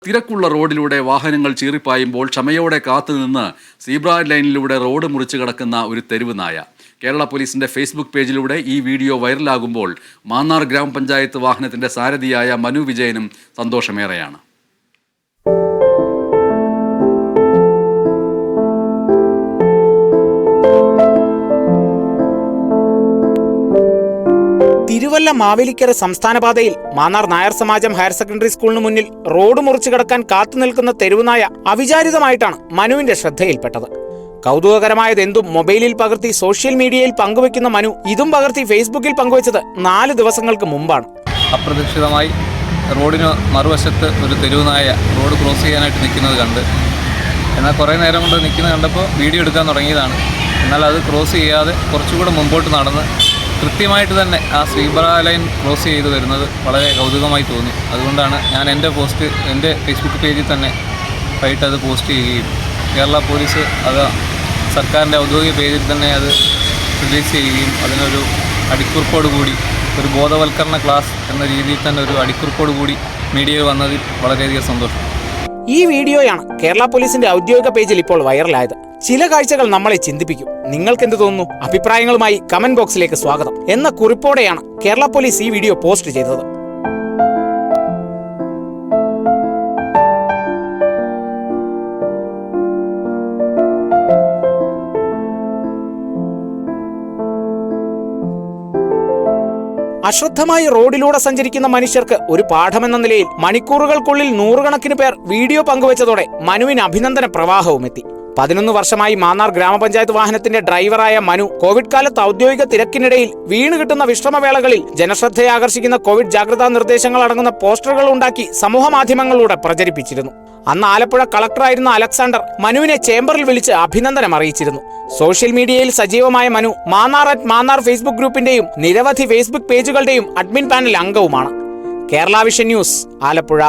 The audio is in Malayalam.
തിരക്കുള്ള റോഡിലൂടെ വാഹനങ്ങൾ ചീറിപ്പായുമ്പോൾ ക്ഷമയോടെ കാത്തുനിന്ന് സീബ്ര ലൈനിലൂടെ റോഡ് മുറിച്ചു കടക്കുന്ന ഒരു തെരുവ് നായ. കേരള പോലീസിന്റെ ഫേസ്ബുക്ക് പേജിലൂടെ ഈ വീഡിയോ വൈറലാകുമ്പോൾ മാന്നാർ ഗ്രാമപഞ്ചായത്ത് വാഹനത്തിന്റെ സാരഥിയായ മനു വിജയനും സന്തോഷമേറെയാണ്. തിരുവല്ല മാവേലിക്കര സംസ്ഥാനപാതയിൽ മാന്നാർ നായർ സമാജം ഹയർ സെക്കൻഡറി സ്കൂളിന് മുന്നിൽ റോഡ് മുറിച്ചു കടക്കാൻ കാത്തുനിൽക്കുന്ന തെരുവുനായ അവിചാരിതമായിട്ടാണ് മനുവിന്റെ ശ്രദ്ധയിൽപ്പെട്ടത്. കൗതുകകരമായതെന്തും മൊബൈലിൽ പകർത്തി സോഷ്യൽ മീഡിയയിൽ പങ്കുവെക്കുന്ന മനു ഇതും പകർത്തി ഫേസ്ബുക്കിൽ പങ്കുവച്ചത് 4 ദിവസങ്ങൾക്ക് മുമ്പാണ്. അപ്രതീക്ഷിതമായി റോഡിന് മറുവശത്ത് ഒരു തെരുവുനായ റോഡ് ക്രോസ് ചെയ്യാനായിട്ട് നിൽക്കുന്നത് കണ്ട്, എന്നാൽ കുറേ നേരം കൊണ്ട് നിൽക്കുന്നത് കണ്ടപ്പോൾ വീഡിയോ എടുക്കാൻ തുടങ്ങിയതാണ്. എന്നാൽ അത് ക്രോസ് ചെയ്യാതെ കുറച്ചുകൂടെ മുമ്പോട്ട് നടന്ന് കൃത്യമായിട്ട് തന്നെ ആ സീബ്ര ലൈൻ ക്രോസ് ചെയ്ത് വരുന്നത് വളരെ കൗതുകമായി തോന്നി. അതുകൊണ്ടാണ് ഞാൻ എൻ്റെ ഫേസ്ബുക്ക് പേജിൽ തന്നെ ആയിട്ട് അത് പോസ്റ്റ് ചെയ്യുകയും കേരള പോലീസ് അത് സർക്കാരിൻ്റെ ഔദ്യോഗിക പേജിൽ തന്നെ അത് റിലീസ് ചെയ്യുകയും അതിനൊരു അടിക്കുറിപ്പോട് കൂടി ഒരു ബോധവൽക്കരണ ക്ലാസ് എന്ന രീതിയിൽ തന്നെ ഒരു അടിക്കുറിപ്പോട് കൂടി മീഡിയയിൽ വന്നതിൽ വളരെയധികം സന്തോഷം. ഈ വീഡിയോയാണ് കേരള പോലീസിന്റെ ഔദ്യോഗിക പേജിൽ ഇപ്പോൾ വൈറലായത്. ചില കാഴ്ചകൾ നമ്മളെ ചിന്തിപ്പിക്കും. നിങ്ങൾക്ക് എന്ത് തോന്നുന്നു? അഭിപ്രായങ്ങളുമായി കമന്റ് ബോക്സിലേക്ക് സ്വാഗതം എന്ന കുറിപ്പോടെയാണ് കേരള പോലീസ് ഈ വീഡിയോ പോസ്റ്റ് ചെയ്തത്. അശ്രദ്ധമായി റോഡിലൂടെ സഞ്ചരിക്കുന്ന മനുഷ്യർക്ക് ഒരു പാഠമെന്ന നിലയിൽ മണിക്കൂറുകൾക്കുള്ളിൽ 100 കണക്കിന് പേർ വീഡിയോ പങ്കുവച്ചതോടെ മനുവിന് അഭിനന്ദന പ്രവാഹവും എത്തി. 11 വർഷമായി മാന്നാർ ഗ്രാമപഞ്ചായത്ത് വാഹനത്തിന്റെ ഡ്രൈവറായ മനു കോവിഡ് കാലത്ത് ഔദ്യോഗിക തിരക്കിനിടയിൽ വീണ് കിട്ടുന്ന വിശ്രമവേളകളിൽ ജനശ്രദ്ധയെ ആകർഷിക്കുന്ന കോവിഡ് ജാഗ്രതാ നിർദ്ദേശങ്ങൾ അടങ്ങുന്ന പോസ്റ്ററുകൾ ഉണ്ടാക്കി സമൂഹ മാധ്യമങ്ങളിലൂടെ പ്രചരിപ്പിച്ചിരുന്നു. അന്ന് ആലപ്പുഴ കളക്ടറായിരുന്ന അലക്സാണ്ടർ മനുവിനെ ചേംബറിൽ വിളിച്ച് അഭിനന്ദനം അറിയിച്ചിരുന്നു. സോഷ്യൽ മീഡിയയിൽ സജീവമായ മനു മാന്നാർ ഫേസ്ബുക്ക് ഗ്രൂപ്പിന്റെയും നിരവധി ഫേസ്ബുക്ക് പേജുകളുടെയും അഡ്മിൻ പാനൽ അംഗവുമാണ്. Kerala vision news, Alappuzha.